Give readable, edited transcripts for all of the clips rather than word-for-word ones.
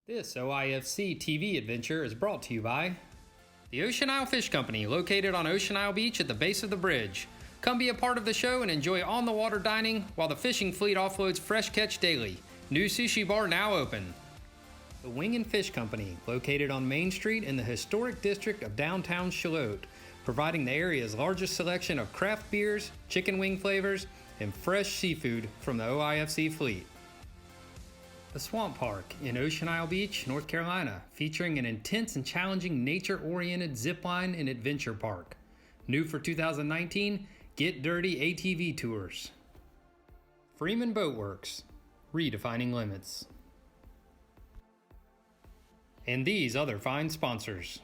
This OIFC TV adventure is brought to you by the Ocean Isle Fish Company, located on Ocean Isle Beach at the base of the bridge. Come be a part of the show and enjoy on-the-water dining while the fishing fleet offloads fresh catch daily. New sushi bar now open. The Wing and Fish Company, located on Main Street in the historic district of downtown Charlotte, providing the area's largest selection of craft beers, chicken wing flavors, and fresh seafood from the OIFC fleet. The Swamp Park in Ocean Isle Beach, North Carolina, featuring an intense and challenging nature-oriented zipline and adventure park. New for 2019, Get Dirty ATV Tours. Freeman Boat Works, redefining limits. And these other fine sponsors.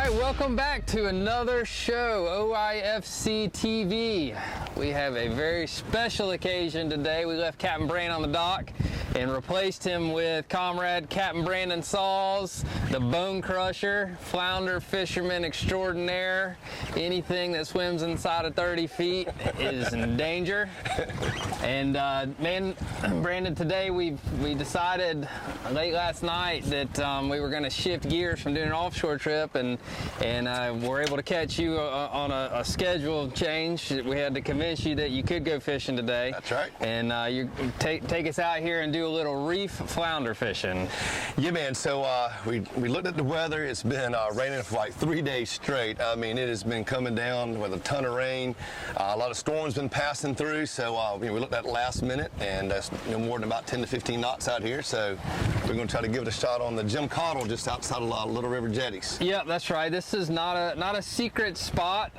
Welcome back to another show, OIFC TV. We have a very special occasion today. We left Captain Brand on the dock and replaced him with comrade Captain Brandon Sauls, the bone crusher, flounder fisherman extraordinaire. Anything that swims inside of 30 feet is in danger. And man, Brandon, today we decided late last night that we were going to shift gears from doing an offshore trip, and we're able to catch you on a schedule change. We had to convince you that you could go fishing today. That's right. And you take us out here and do a little reef flounder fishing. Yeah, man. So we looked at the weather. It's been raining for like 3 days straight. I mean, it has been coming down with a ton of rain. A lot of storms been passing through. So we looked at it last minute, and that's no more than about 10 to 15 knots out here. So we're going to try to give it a shot on the Jim Cottle just outside of Little River Jetties. Yeah, that's right. This is not a secret spot.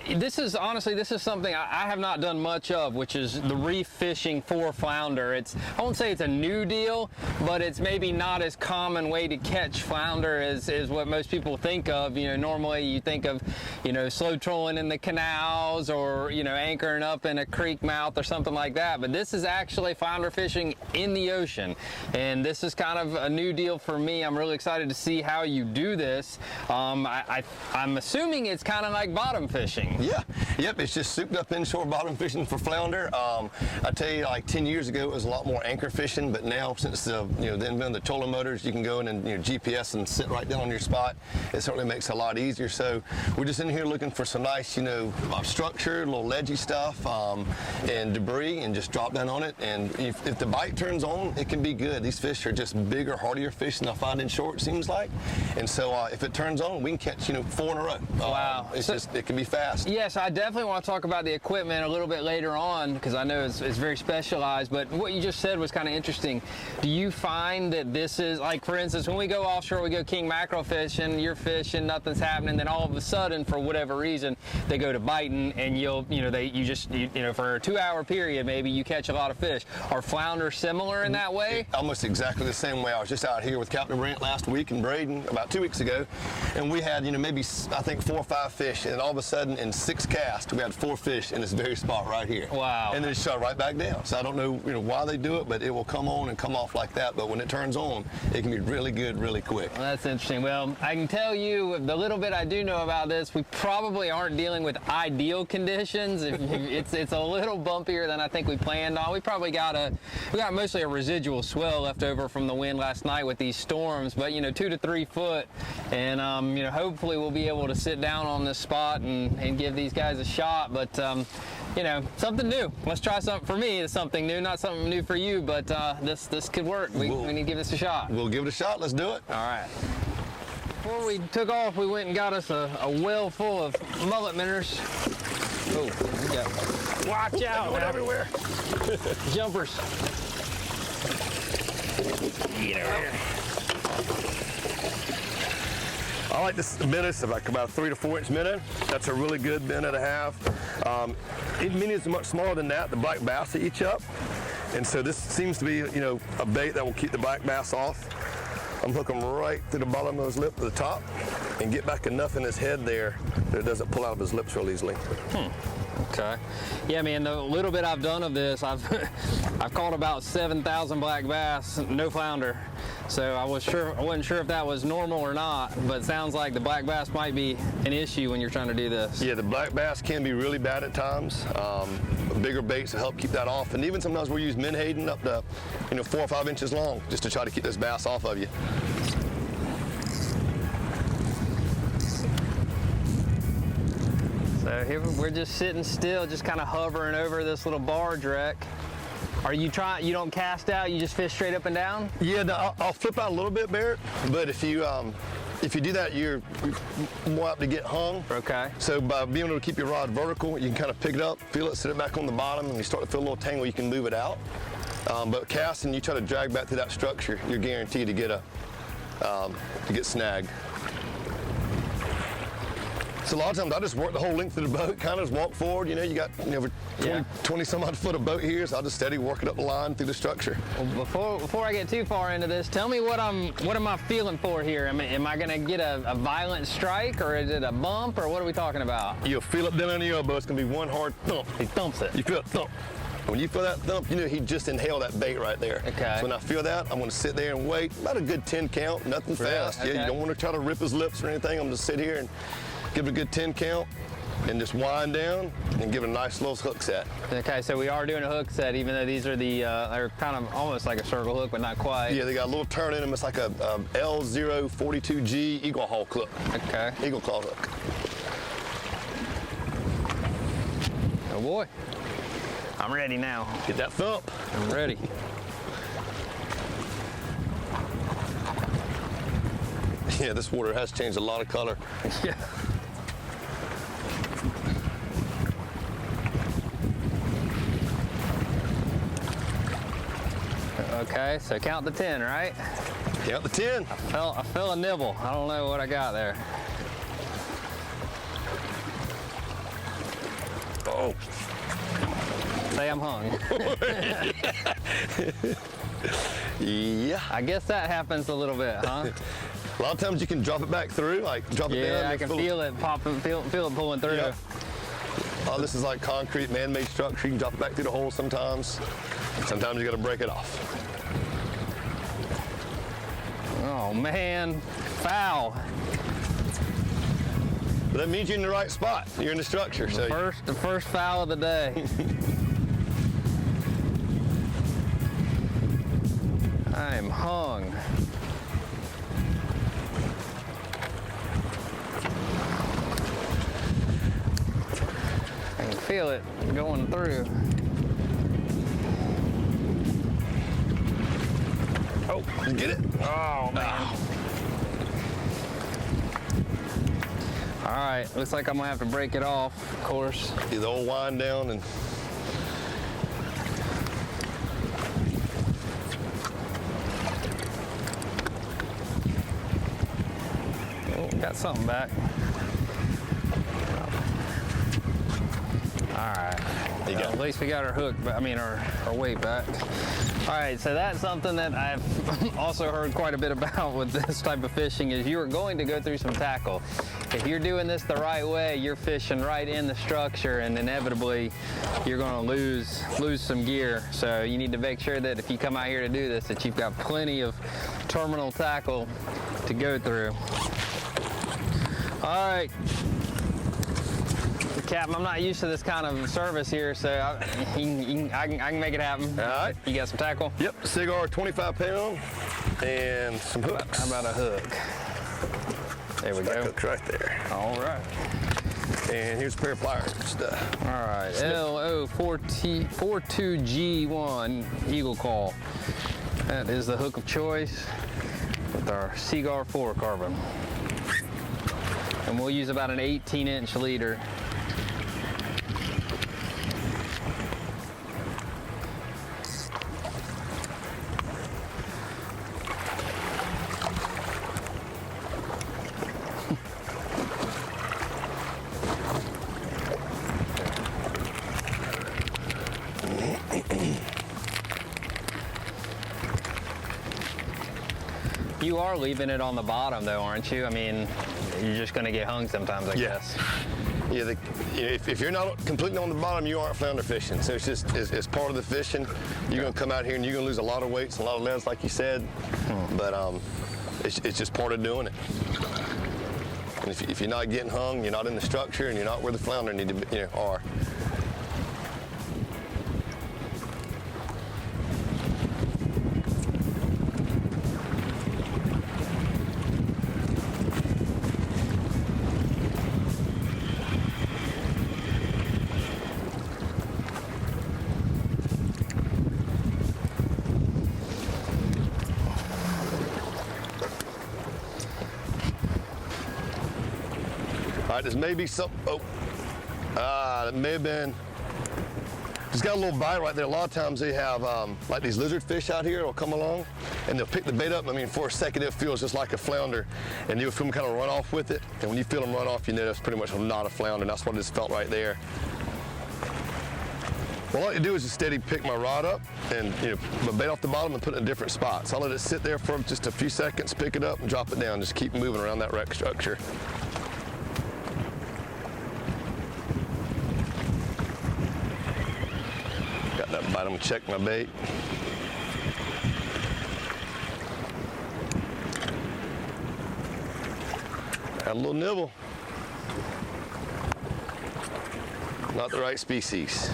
This is something I have not done much of, which is the reef fishing for flounder. I won't say it's a new deal, but it's maybe not as common way to catch flounder as what most people think of. You know, normally you think of, slow trolling in the canals or, anchoring up in a creek mouth or something like that. But this is actually flounder fishing in the ocean. And this is kind of a new deal for me. I'm really excited to see how you do this. I'm assuming it's kind of like bottom fishing. Yeah. Yep. It's just souped up inshore bottom fishing for flounder. I tell you, like 10 years ago, it was a lot more anchor fishing, but now since the invention of the trolling motors, you can go in and GPS and sit right down on your spot. It certainly makes it a lot easier. So we're just in here looking for some nice, structure, little ledgy stuff, and debris, and just drop down on it. And if the bite turns on, it can be good. These fish fish are just bigger, hardier fish than I find in shore, it seems like. And so if it turns on, we can catch, 4 in a row. Wow. It can be fast. Yes, I definitely want to talk about the equipment a little bit later on because I know it's very specialized, but what you just said was kind of interesting. Do you find that this is, like, for instance, when we go offshore, we go king mackerel fishing, you're fishing, nothing's happening, then all of a sudden, for whatever reason, they go to biting and for a 2-hour period, maybe you catch a lot of fish. Are flounder similar in that way? Almost exactly the same way. I was just out here with Captain Brant last week in Braden about 2 weeks ago, and we had, maybe I think 4 or 5 fish, and all of a sudden in 6 casts, we had 4 fish in this very spot right here. Wow. And then it shut right back down. So I don't know, why they do it, but it will come on and come off like that. But when it turns on, it can be really good, really quick. Well, that's interesting. Well, I can tell you the little bit I do know about this, we probably aren't dealing with ideal conditions. It's a little bumpier than I think we planned on. We got mostly a residual swell left over from the wind last night with these storms, but 2 to 3 foot, and hopefully we'll be able to sit down on this spot and give these guys a shot. But something new. Let's try something. For me, it's something new, not something new for you, but this could work. We need to give this a shot. We'll give it a shot. Let's do it. All right. Before we took off, we went and got us a well full of mullet minnows. Oh, we got, watch out! Going everywhere. Jumpers. Get over here. I like this minnow, so like about a 3 to 4 inch minnow. That's a really good minnow to have. Minnows are much smaller than that. The black bass they eat you up. And so this seems to be, a bait that will keep the black bass off. I'm hooking right through the bottom of his lip to the top and get back enough in his head there that it doesn't pull out of his lips real easily. Okay. Yeah, man, the little bit I've done of this, I've caught about 7,000 black bass, no flounder. So I wasn't sure if that was normal or not, but it sounds like the black bass might be an issue when you're trying to do this. Yeah, the black bass can be really bad at times. Bigger baits to help keep that off, and even sometimes we use menhaden up to 4 or 5 inches long just to try to keep this bass off of you. So here we're just sitting still, just kind of hovering over this little barge wreck. Are you you don't cast out, you just fish straight up and down? Yeah, no, I'll flip out a little bit, Barrett, but if you do that, you're more apt to get hung. Okay. So by being able to keep your rod vertical, you can kind of pick it up, feel it, sit it back on the bottom, and you start to feel a little tangle, you can move it out. But casting, you try to drag back through that structure, you're guaranteed to get snagged. So a lot of times I just work the whole length of the boat, kind of just walk forward. You got 20 some odd foot of boat here, so I'll just steady work it up the line through the structure. Well, before I get too far into this, tell me what am I feeling for here? Am I gonna get a violent strike, or is it a bump, or what are we talking about? You'll feel it down on your elbow. It's gonna be one hard thump. He thumps it. You feel it thump. When you feel that thump, he just inhaled that bait right there. Okay. So when I feel that, I'm gonna sit there and wait about a good 10 count, nothing fast. Okay. Yeah, you don't want to try to rip his lips or anything. I'm just sit here and give it a good 10 count and just wind down and give it a nice little hook set. Okay, so we are doing a hook set, even though these are they're kind of almost like a circle hook, but not quite. Yeah, they got a little turn in them. It's like a L042G eagle hawk hook. Okay. Eagle claw hook. Oh boy. I'm ready now. Get that thump. I'm ready. Yeah, this water has changed a lot of color. Yeah. Okay, so count to 10, right? Count the 10. I felt a nibble. I don't know what I got there. Oh. Say I'm hung. Yeah. I guess that happens a little bit, huh? A lot of times you can drop it back through, like drop it down. Yeah, I can feel it popping, feel it pulling through. Yep. Oh, this is like concrete, man-made structure. You can drop it back through the hole sometimes. Sometimes you got to break it off. Oh man, foul. But that means you're in the right spot. You're in the structure. The first foul of the day. I'm hung. I can feel it going through. Oh, Get it? Oh, man. All right, looks like I'm gonna have to break it off, of course. The old wind down and. Oh, got something back. All right. At least we got our hook, our weight back. All right, so that's something that I've also heard quite a bit about with this type of fishing is you're going to go through some tackle. If you're doing this the right way, you're fishing right in the structure and inevitably you're gonna lose some gear. So you need to make sure that if you come out here to do this, that you've got plenty of terminal tackle to go through. All right. Captain, I'm not used to this kind of service here, so I can make it happen. All right. You got some tackle? Yep, cigar 25-pound and some hooks. How about a hook? There we go. Hook's right there. All right. And here's a pair of pliers. All right, LO42G1 Eagle Claw. That is the hook of choice with our Seaguar fluorocarbon. And we'll use about an 18-inch leader. You are leaving it on the bottom though, aren't you? I mean, you're just gonna get hung sometimes, I guess. Yeah, if you're not completely on the bottom, you aren't flounder fishing. So it's just, it's part of the fishing. You're gonna come out here and you're gonna lose a lot of weights, a lot of leads, like you said. But it's just part of doing it. And if you're not getting hung, you're not in the structure, and you're not where the flounder need to be, are. All right, this may be some, that may have been, it's got a little bite right there. A lot of times they have like these lizard fish out here will come along and they'll pick the bait up. I mean, for a second it feels just like a flounder and you'll feel them kind of run off with it. And when you feel them run off, you know that's pretty much not a flounder. And that's what it just felt right there. What I like to do is just steady pick my rod up and my bait off the bottom and put it in a different spot. So I'll let it sit there for just a few seconds, pick it up and drop it down. Just keep moving around that wreck structure. That bite, I'm gonna check my bait. Got a little nibble. Not the right species.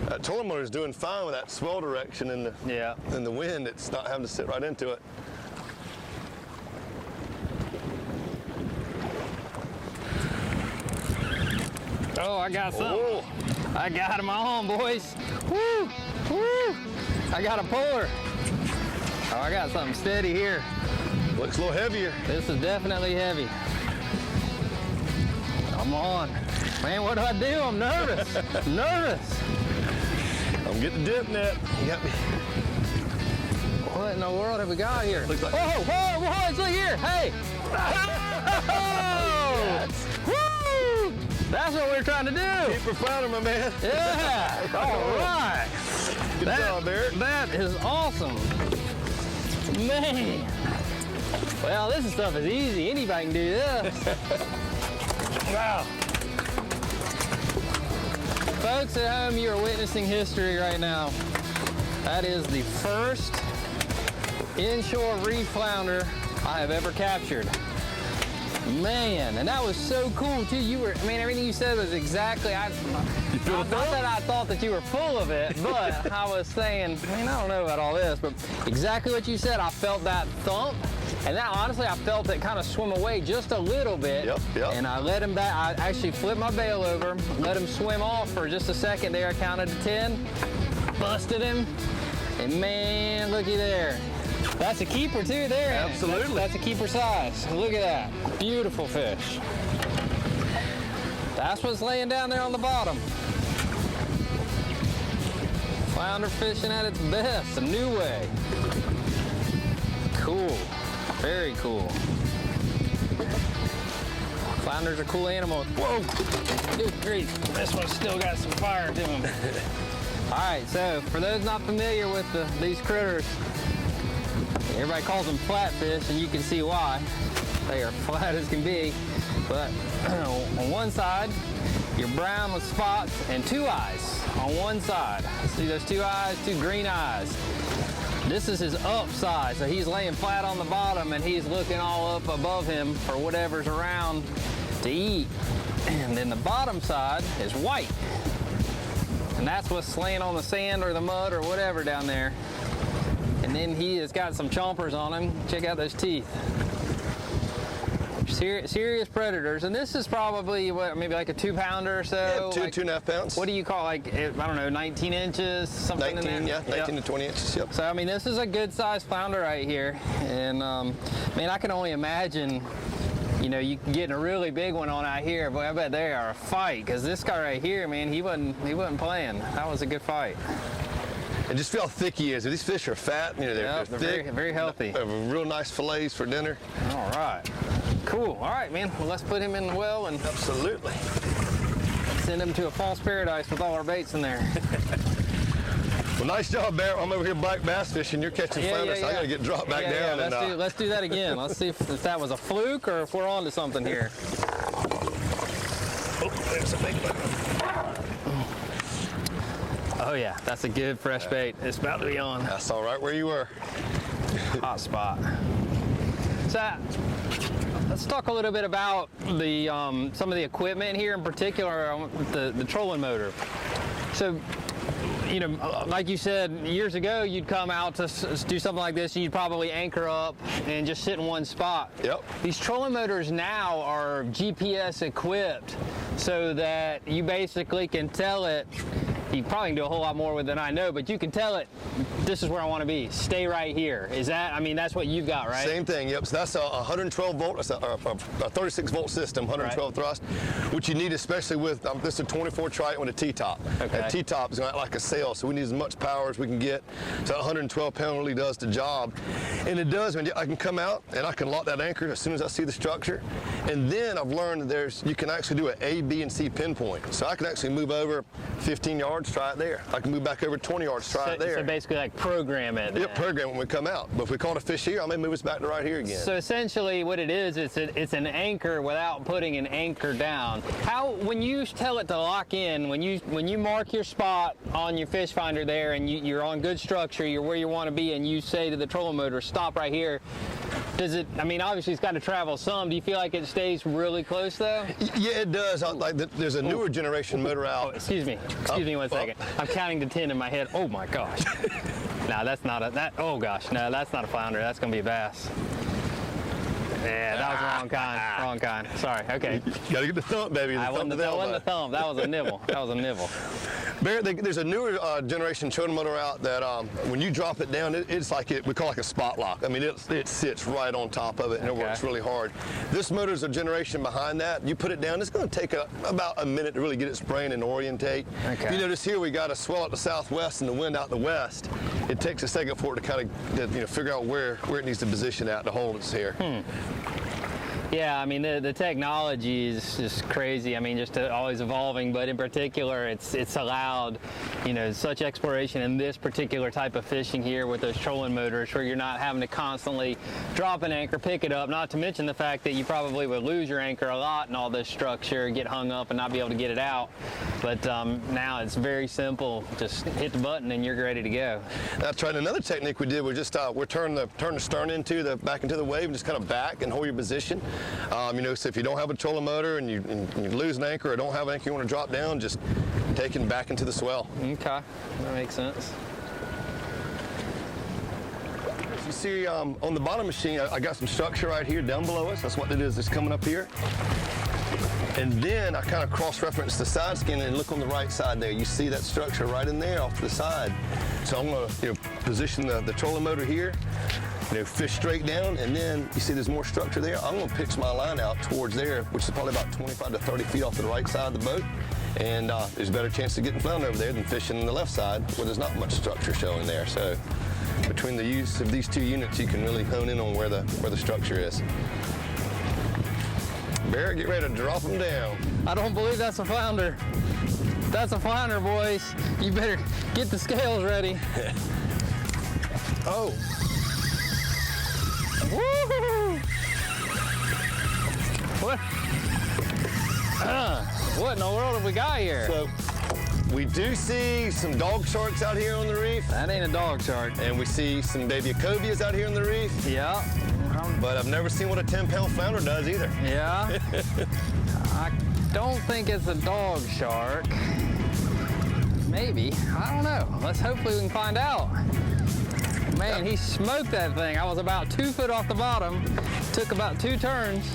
That trolling motor is doing fine with that swell direction in the wind. It's not having to sit right into it. Oh, I got some. Oh. I got him on, boys. Woo! Woo! I got a puller. Oh, I got something steady here. Looks a little heavier. This is definitely heavy. I'm on. Man, what do I do? I'm nervous. Nervous. I'm getting the dip net. You got me. What in the world have we got here? Looks like whoa, boys, look here. Hey. Yes. Woo! That's what we're trying to do. Keep her flounder, my man. Yeah. All right. Good job, Eric. That is awesome. Man. Well, this stuff is easy. Anybody can do this. Wow. Folks at home, you are witnessing history right now. That is the first inshore reef flounder I have ever captured. Man, and that was so cool too. Everything you said was exactly, not that I thought that you were full of it, but I was saying, I don't know about all this, but exactly what you said. I felt that thump, And then honestly, I felt it kind of swim away just a little bit. Yep. And I let him back. I actually flipped my bail over, let him swim off for just a second there. I counted to 10, busted him, and man, looky there. That's a keeper too there. Absolutely. That's a keeper size. Look at that. Beautiful fish. That's what's laying down there on the bottom. Flounder fishing at its best, a new way. Cool, very cool. Flounders are cool animals. Whoa, good grief. This one's still got some fire to him. All right, so for those not familiar with these critters, everybody calls them flatfish, and you can see why. They are flat as can be, but on one side, you're brown with spots and 2 eyes on one side. See those 2 eyes, 2 green eyes. This is his up side, so he's laying flat on the bottom and he's looking all up above him for whatever's around to eat. And then the bottom side is white. And that's what's laying on the sand or the mud or whatever down there. And then he has got some chompers on him. Check out those teeth. Serious predators, and this is probably what, maybe like a 2-pounder or so. Yeah, like, 2.5 pounds. What do you call, like, I don't know, 19 inches, something 19, in there? yeah, 19 to 20 inches. Yep. So I mean, this is a good-sized flounder right here, and man, I can only imagine, you know, you getting a really big one on out here, but I bet they are a fight, because this guy right here, man, he wasn't playing. That was a good fight. And just feel how thick he is. These fish are fat. You know, they're thick, very, very healthy. They have real nice fillets for dinner. All right. Cool. All right, man. Well, let's put him in the well and Absolutely. send him to a false paradise with all our baits in there. Well, nice job, Barrett. I'm over here black bass fishing. You're catching flounder, so I got to get dropped back down. Let's do that again. Let's see if that was a fluke or if we're on to something here. Oh, there's a big one. Oh yeah, that's a good fresh bait. It's about to be on. That's all right where you were. Hot spot. So let's talk a little bit about the some of the equipment here, in particular the trolling motor. So, you know, like you said, years ago, you'd come out to do something like this, and you'd probably anchor up and just sit in one spot. Yep. These trolling motors now are GPS equipped, so that you basically can tell it. You probably can do a whole lot more with than I know, but you can tell it, this is where I want to be. Stay right here. Is that, I mean, that's what you've got, right? Same thing, yep. So that's a 112 volt, that's a 36 volt system, 112 thrust, which you need especially with, this is a 24 Triton with a T-top. Okay. That T-top is going to act like a sail, so we need as much power as we can get. So that 112 pound really does the job. And it does, I can come out and I can lock that anchor as soon as I see the structure. And then I've learned that you can actually do an A, B, and C pinpoint. So I can actually move over 15 yards, try it there. I can move back over 20 yards, try it there. So basically like program it. Yep, program when we come out. But if we caught a fish here, I may move us back to right here again. So essentially what it is, it's an anchor without putting an anchor down. When you tell it to lock in, when you mark your spot on your fish finder there and you're on good structure, you're where you want to be, and you say to the trolling motor, stop right here, does it, I mean, obviously it's got to travel some. Do you feel like it stays really close though? Yeah, it does. There's a newer generation motor out. Oh, excuse me 1 second. I'm counting to 10 in my head. Oh my gosh. No, that's not oh gosh, no, that's not a flounder. That's going to be a bass. Yeah, that was the wrong kind. Wrong kind. Sorry. Okay. You gotta get the thump, baby. That wasn't the thumb. That was a nibble. That was a nibble. Barrett, there's a newer generation trolling motor out that when you drop it down, it's like we call like a spot lock. I mean, it sits right on top of it, and it works really hard. This motor's a generation behind that. You put it down, it's going to take about a minute to really get it spraying and orientate. Okay. You notice here we got a swell out the southwest and the wind out the west. It takes a second for it to kind of figure out where it needs to position at to hold us here. Yeah, I mean, the technology is just crazy. I mean, just always evolving, but in particular, it's allowed, you know, such exploration in this particular type of fishing here with those trolling motors, where you're not having to constantly drop an anchor, pick it up, not to mention the fact that you probably would lose your anchor a lot in all this structure, get hung up and not be able to get it out. But now it's very simple. Just hit the button and you're ready to go. That's right. Another technique we did was just we turn the stern back into the wave and just kind of back and hold your position. You know, so if you don't have a trolling motor and you lose an anchor or don't have an anchor you want to drop down, just take it back into the swell. Okay, that makes sense. You see on the bottom machine, I got some structure right here down below us. That's what it is. It's coming up here. And then I kind of cross-reference the side skin and look on the right side there. You see that structure right in there off to the side. So I'm going to position the trolling motor here, fish straight down, and then you see there's more structure there. I'm going to pitch my line out towards there, which is probably about 25 to 30 feet off to the right side of the boat. And there's a better chance of getting flounder over there than fishing on the left side where there's not much structure showing there. So between the use of these two units, you can really hone in on where the structure is. Barrett, get ready to drop them down. I don't believe that's a flounder. That's a flounder, boys. You better get the scales ready. Oh. Woo-hoo! What in the world have we got here? So, we do see some dog sharks out here on the reef. That ain't a dog shark. And we see some baby acobias out here on the reef. Yeah. But I've never seen what a 10-pound flounder does either. Yeah. I don't think it's a dog shark. Maybe. I don't know. Hopefully we can find out. Man, he smoked that thing. I was about 2 foot off the bottom, took about 2 turns,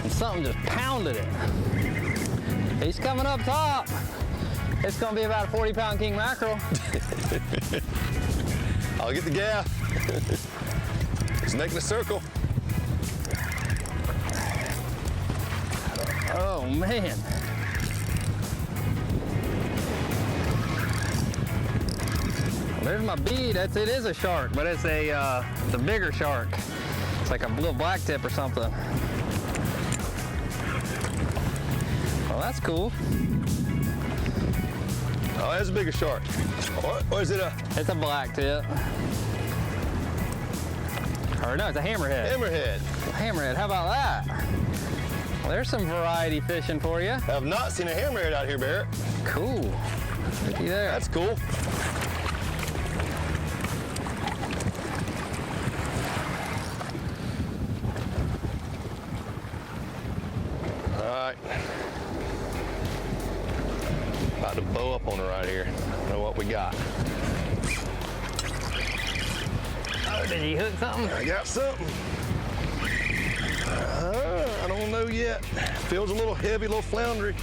and something just pounded it. He's coming up top. It's gonna be about a 40-pound king mackerel. I'll get the gaff. It's making a circle. Oh man. There's my bead. It is a shark, but it's a bigger shark. It's like a little black tip or something. Well, that's cool. Oh, that's a bigger shark. Or is it a? It's a black tip. Or no, it's a hammerhead. Hammerhead. Hammerhead, how about that? Well, there's some variety fishing for you. I have not seen a hammerhead out here, Barrett. Cool. Looky there. That's cool. All right. About to bow up on her right here. I don't know what we got. Oh, did you hook something? I got something. I don't know yet. Feels a little heavy, a little floundery.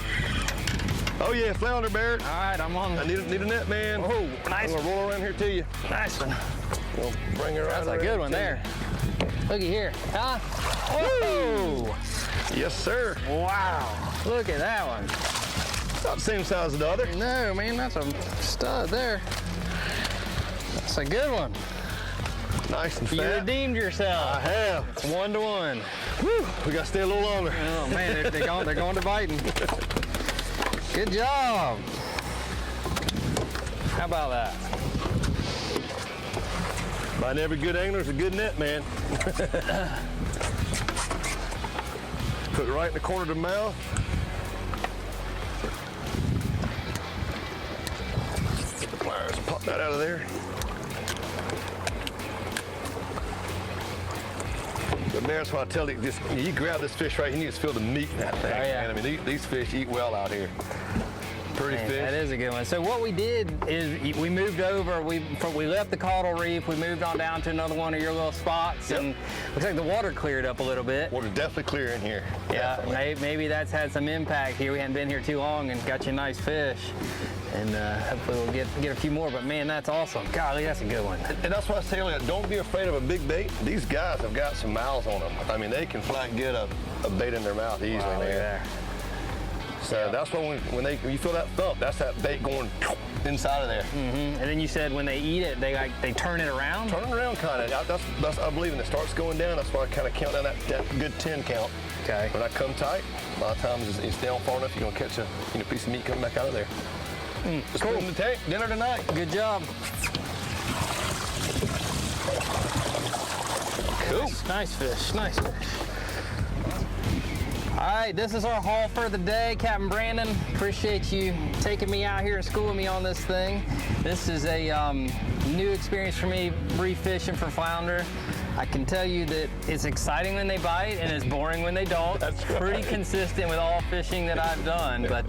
Oh yeah, flounder, Barrett. All right, I'm on. I need a net, man. Oh, nice. I'm gonna roll around here to you. Nice one. We'll bring her right. That's a good one there. Looky here. Huh? Whoa! Yes, sir. Wow. Look at that one. About the same size as the other. No, man, that's a stud there. That's a good one. Nice and fat. You redeemed yourself. I have. It's 1-to-1. Whew, we gotta stay a little longer. Oh man, they're going to biting. Good job. How about that? Behind every good angler is a good net, man. Put it right in the corner of the mouth. Pliers, pop that out of there. But that's why I tell you, just you grab this fish right, you need to feel the meat in that thing. Oh, yeah. Man. I mean, these fish eat well out here. Pretty Man, fish. that is a good one. So what we did is we moved over. We left the caudal reef. We moved on down to another one of your little spots, Yep. and looks like the water cleared up a little bit. Water definitely clear in here. Yeah, Definitely. maybe that's had some impact here. We hadn't been here too long and got you a nice fish, and hopefully we'll get a few more. But man, that's awesome. Golly, that's a good one. And that's why I say, don't be afraid of a big bait. These guys have got some mouths on them. I mean, they can flat get a bait in their mouth easily, Wow, look at man. there. So that's why when you feel that thump, that's that bait going inside of there. And then you said when they eat it, they turn it around. Turn around, kind of. That's I believe when it starts going down. That's why I kind of count down that good 10 count. Okay. When I come tight, a lot of times it's down far enough, you're gonna catch a piece of meat coming back out of there. Just put it in the tank. Dinner tonight. Good job. Cool. Nice fish. Nice fish. All right, this is our haul for the day. Captain Brandon, appreciate you taking me out here and schooling me on this thing. This is a new experience for me, reef fishing for flounder. I can tell you that it's exciting when they bite and it's boring when they don't. That's right. Pretty consistent with all fishing that I've done, but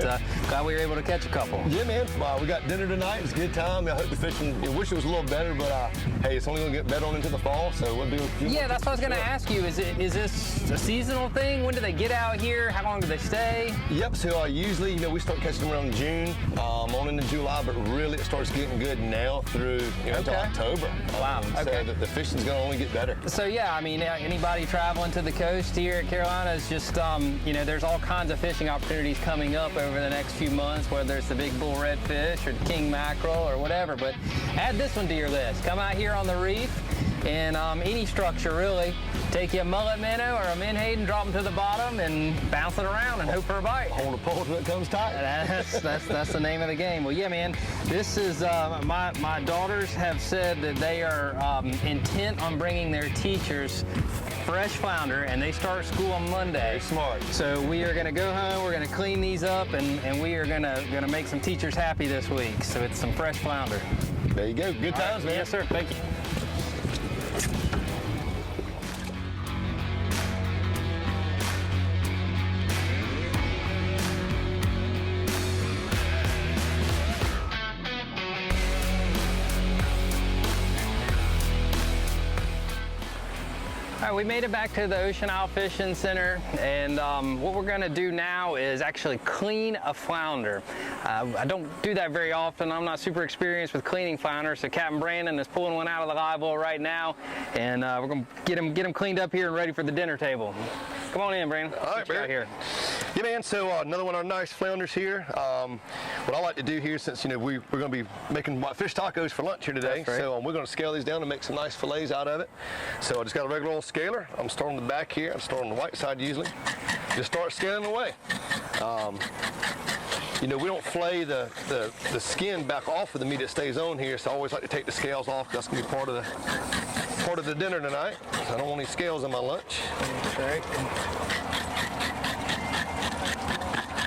glad we were able to catch a couple. Yeah, man. We got dinner tonight. It's a good time. I hope the fishing, I wish it was a little better, but hey, it's only going to get better on into the fall, so we'll do a few. Yeah, that's what I was going to ask you. Is this a seasonal thing? When do they get out here? How long do they stay? Yep, so usually, we start catching them around June, on into July, but really it starts getting good now through until October. Wow. Okay. So the fishing's going to only get better. So yeah, I mean, anybody traveling to the coast here at Carolina is just, there's all kinds of fishing opportunities coming up over the next few months, whether it's the big bull redfish or the king mackerel or whatever, but add this one to your list. Come out here on the Reef and any structure really. Take you a mullet minnow or a menhaden, drop them to the bottom and bounce it around and hope for a bite. Hold a pole till it comes tight. That's the name of the game. Well, yeah, man, this is, my daughters have said that they are intent on bringing their teachers fresh flounder, and they start school on Monday. Very smart. So we are gonna go home, we're gonna clean these up, and we are gonna make some teachers happy this week. So it's some fresh flounder. There you go. Good times, man. Yes, sir. Thank you. All right, we made it back to the Ocean Isle Fishing Center, and what we're gonna do now is actually clean a flounder. I don't do that very often. I'm not super experienced with cleaning flounders, so Captain Brandon is pulling one out of the live well right now, and we're gonna get him cleaned up here and ready for the dinner table. Come on in, Brandon. All right, Barry. Out here. Yeah, man, so another one of our nice flounders here. What I like to do here, since, we're going to be making fish tacos for lunch here today, right. so we're going to scale these down and make some nice fillets out of it. So I just got a regular old scaler. I'm starting the back here. I'm starting the white side usually. Just start scaling away. We don't flay the skin back off of the meat that stays on here, so I always like to take the scales off. That's going to be part of the dinner tonight. I don't want any scales in my lunch. That's right.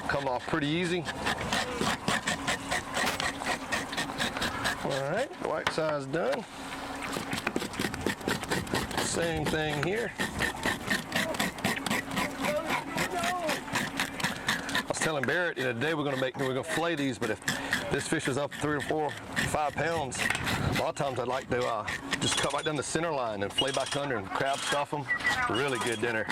Come off pretty easy. All right, the white side's done. Same thing here. I was telling Barrett today we're gonna fillet these, but if this fish is up 3 or 4, 5 pounds, a lot of times I'd like to just cut right down the center line and fillet back under and crab stuff them. Really good dinner.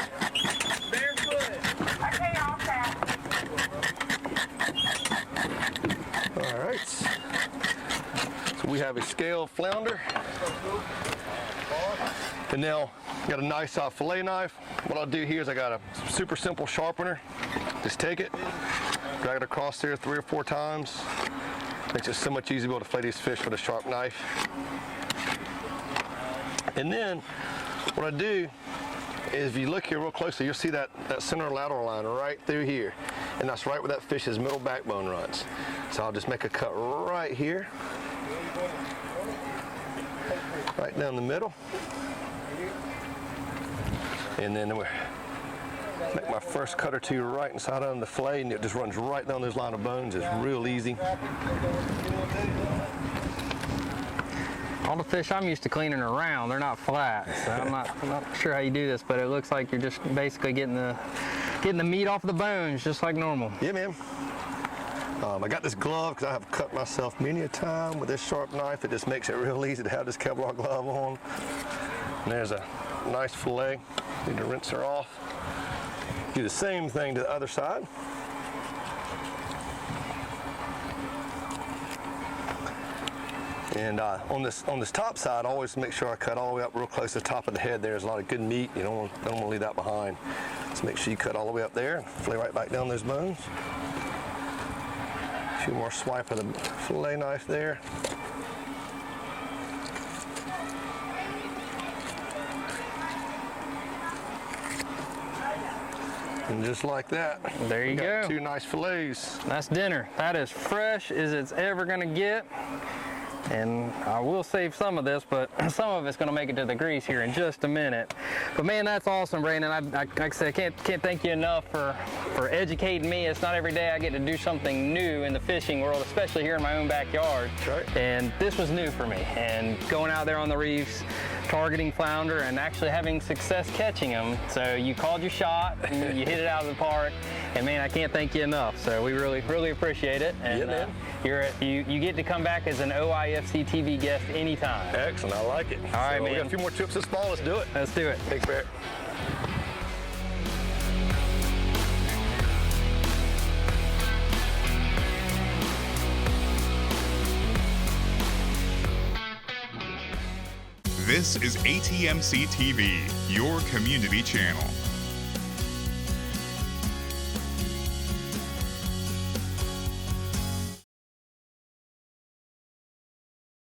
All right, so we have a scaled flounder, and now got a nice fillet knife. What I'll do here is I got a super simple sharpener. Just take it, drag it across there 3 or 4 times. Makes it so much easier to be able to fillet these fish with a sharp knife. And then what I do is, if you look here real closely, you'll see that center lateral line right through here. And that's right where that fish's middle backbone runs. So I'll just make a cut right here. Right down the middle. And then we'll make my first cut or two right inside on the fillet, and it just runs right down this line of bones. It's real easy. All the fish I'm used to cleaning are round, they're not flat. So I'm not sure how you do this, but it looks like you're just basically getting the meat off the bones just like normal. Yeah, man. I got this glove because I have cut myself many a time with this sharp knife. It just makes it real easy to have this Kevlar glove on. And there's a nice fillet. Need to rinse her off. Do the same thing to the other side. And on this top side, I always make sure I cut all the way up real close to the top of the head. There's a lot of good meat. You don't want to leave that behind. So make sure you cut all the way up there and fillet right back down those bones. A few more swipe of the fillet knife there. And just like that, there you go. 2 nice fillets. That's dinner. That is fresh as it's ever gonna get. And I will save some of this, but some of it's going to make it to the grease here in just a minute. But man, that's awesome, Brandon. Like I said, I can't thank you enough for educating me. It's not every day I get to do something new in the fishing world, especially here in my own backyard. That's right. And this was new for me. And going out there on the reefs, targeting flounder, and actually having success catching them. So you called your shot, and you hit it out of the park. And man, I can't thank you enough. So we really appreciate it. And Yeah, man. you get to come back as an OIFC TV guest anytime. Excellent, I like it. All right, So man. We got a few more trips this fall. Let's do it. Let's do it. Thanks, Barrett. This is ATMC TV, your community channel.